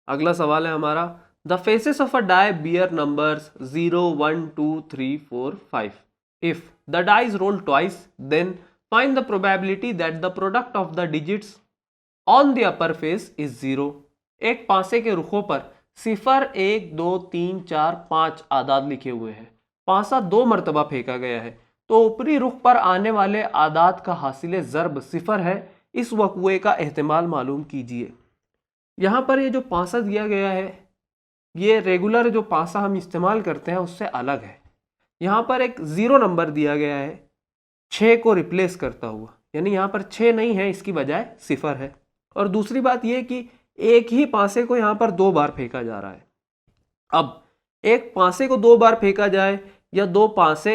अगला सवाल है हमारा, the faces of a die bear numbers 0 1 2 3 4 5 if the die is rolled twice then find the probability that the product of the digits on the upper face is 0। एक पासे के रुखों पर 0 1 2 3 4 5 आदाद लिखे हुए हैं। पासा 2 मरतबा फेंका गया है, तो ऊपरी रुख पर आने वाले आदाद का हासिल ज़र्ब 0 है। इस वक़्वे का एहतमाल मालूम कीजिए। यहाँ पर ये जो पासा दिया गया है, ये रेगुलर जो पासा हम इस्तेमाल करते हैं उससे अलग है। यहाँ पर एक 0 नंबर दिया गया है 6 को रिप्लेस करता हुआ, यानी यहाँ पर 6 नहीं है, इसकी बजाय 0 है। और दूसरी बात यह कि एक ही पासे को यहाँ पर 2 बार फेंका जा रहा है। अब एक पासे को 2 बार फेंका जाए या 2 पासे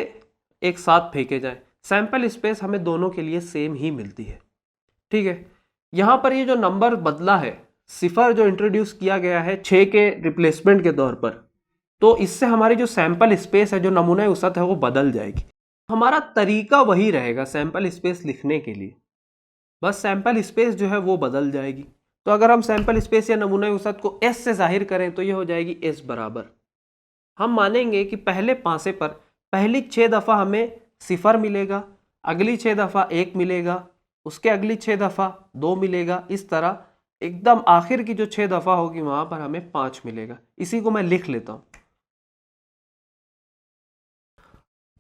एक साथ फेंके जाए, सैंपल स्पेस हमें दोनों के लिए सेम ही मिलती है। ठीक है, यहाँ पर ये जो नंबर बदला है, 0 जो इंट्रोड्यूस किया गया है 6 के रिप्लेसमेंट के तौर पर, तो इससे हमारी जो सैंपल स्पेस है, जो नमूना औसत है, वो बदल जाएगी। हमारा तरीका वही रहेगा सैंपल स्पेस लिखने के लिए, बस सैंपल स्पेस जो है वो बदल जाएगी। तो अगर हम सैंपल स्पेस या नमूना औसत को एस से जाहिर करें तो ये हो जाएगी एस बराबर, हम मानेंगे कि पहले पासे पर पहली 6 दफ़ा हमें 0 मिलेगा, अगली 6 दफ़ा 1 मिलेगा, उसके अगली 6 दफ़ा 2 मिलेगा, इस तरह एकदम आखिर की जो 6 दफ़ा होगी वहां पर हमें 5 मिलेगा। इसी को मैं लिख लेता हूं।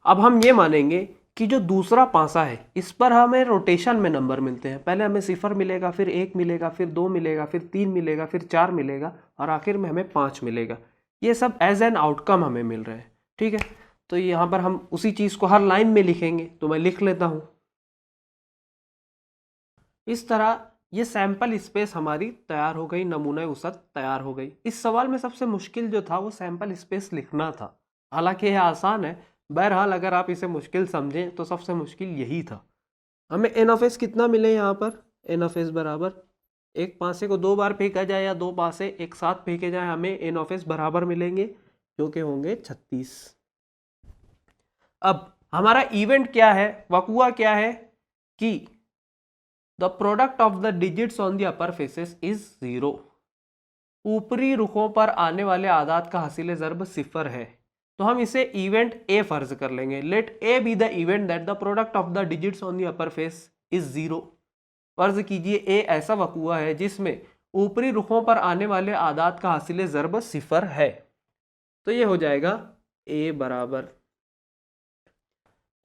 अब हम ये मानेंगे कि जो दूसरा पासा है इस पर हमें रोटेशन में नंबर मिलते हैं। पहले हमें 0 मिलेगा, फिर 1 मिलेगा, फिर 2 मिलेगा, फिर 3 मिलेगा, फिर 4 मिलेगा और आखिर में हमें 5 मिलेगा। ये सब एज एन आउटकम हमें मिल रहे हैं। ठीक है, तो यहाँ पर हम उसी चीज़ को हर लाइन में लिखेंगे, तो मैं लिख लेता हूँ। इस तरह ये सैंपल स्पेस हमारी तैयार हो गई, नमूना औसत तैयार हो गई। इस सवाल में सबसे मुश्किल जो था वो सैंपल स्पेस लिखना था, हालांकि यह आसान है। बहरहाल अगर आप इसे मुश्किल समझें तो सबसे मुश्किल यही था। हमें एन ऑफ एस कितना मिले यहाँ पर, एन ऑफ एस बराबर, एक पासे को 2 बार फेंका जाए या 2 पासे एक साथ फेंके जाए, हमें एन ऑफ एस बराबर मिलेंगे जो कि होंगे 36। अब हमारा इवेंट क्या है, वकुआ क्या है कि the product of the digits on the upper faces is 0। ऊपरी रुखों पर आने वाले आदाद का हासिल ज़र्ब 0 है, तो हम इसे इवेंट ए फर्ज कर लेंगे। Let A be the event that the product of the digits on the upper face is 0। फर्ज कीजिए ए ऐसा वकुआ है जिसमें ऊपरी रुखों पर आने वाले आदाद का हासिल ज़र्ब 0 है, तो ये हो जाएगा ए बराबर,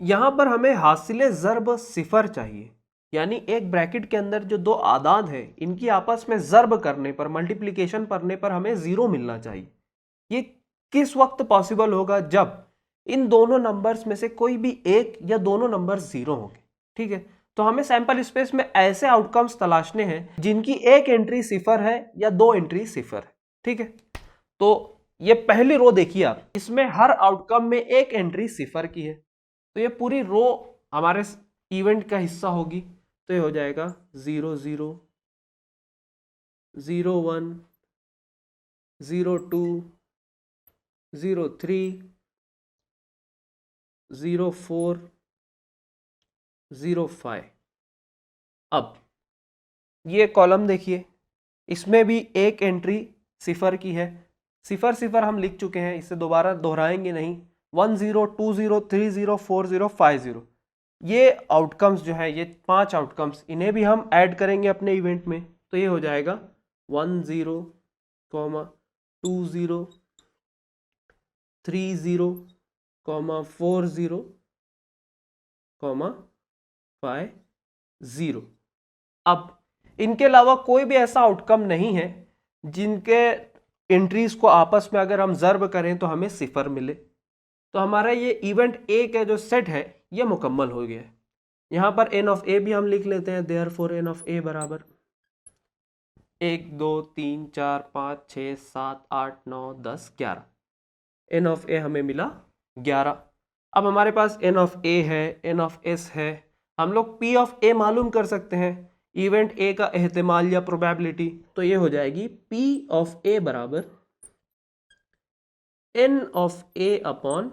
यहां पर हमें हासिल ज़र्ब 0 चाहिए, यानी एक ब्रैकेट के अंदर जो 2 आदाद है इनकी आपस में ज़र्ब करने पर, मल्टीप्लिकेशन करने पर हमें 0 मिलना चाहिए। ये किस वक्त पॉसिबल होगा, जब इन दोनों नंबर्स में से कोई भी एक या दोनों नंबर 0 होंगे। ठीक है, तो हमें सैंपल स्पेस में ऐसे आउटकम्स तलाशने हैं जिनकी एक एंट्री 0 है या 2 एंट्री 0 है। ठीक है, तो ये पहली रो देखिए आप, इसमें हर आउटकम में एक एंट्री 0 की है, तो ये पूरी रो हमारे इवेंट का हिस्सा होगी। तो ये हो जाएगा 0 0 0 1 0 2 0 3 0 4 0 5। अब ये कॉलम देखिए, इसमें भी एक एंट्री 0 की है। 0 0 हम लिख चुके हैं, इसे दोबारा दोहराएंगे नहीं। 1 0 2 0 3 0 4 0 5 0, ये आउटकम्स जो है, ये 5 आउटकम्स, इन्हें भी हम ऐड करेंगे अपने इवेंट में, तो ये हो जाएगा 1 0 2 0 3 0 4 0 5 0। अब इनके अलावा कोई भी ऐसा आउटकम नहीं है जिनके एंट्रीज को आपस में अगर हम ज़र्ब करें तो हमें 0 मिले। तो हमारा ये इवेंट ए का जो सेट है ये मुकम्मल हो गया है। यहाँ पर एन ऑफ ए भी हम लिख लेते हैं, देयरफॉर एन ऑफ ए बराबर 1 2 3 4 5 6 7 8 9 10 11। एन ऑफ ए हमें मिला 11। अब हमारे पास एन ऑफ ए है, एन ऑफ एस है, हम लोग पी ऑफ ए मालूम कर सकते हैं, इवेंट ए का एहतिमाल या प्रोबेबिलिटी। तो ये हो जाएगी पी ऑफ ए बराबर n of A upon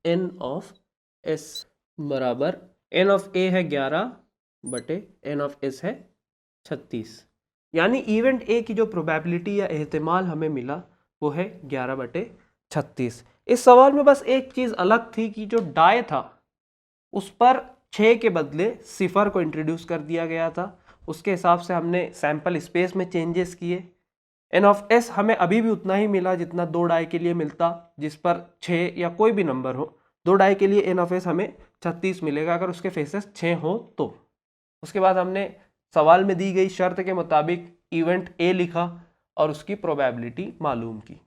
n of S बराबर, एन ऑफ ए है 11 बटे एन ऑफ एस है 36। यानी इवेंट ए की जो प्रोबेबिलिटी या एहतिमाल हमें मिला वो है 11/36। इस सवाल में बस एक चीज अलग थी कि जो डाई था उस पर 6 के बदले 0 को इंट्रोड्यूस कर दिया गया था। उसके हिसाब से हमने सैंपल स्पेस में चेंजेस किए। एन ऑफ एस हमें अभी भी उतना ही मिला जितना 2 डाई के लिए मिलता, जिस पर 6 या कोई भी नंबर हो। 2 डाई के लिए एन ऑफ एस हमें 36 मिलेगा अगर उसके फेसेस 6 हो तो। उसके बाद हमने सवाल में दी गई शर्त के मुताबिक इवेंट ए लिखा और उसकी प्रोबेबिलिटी मालूम की।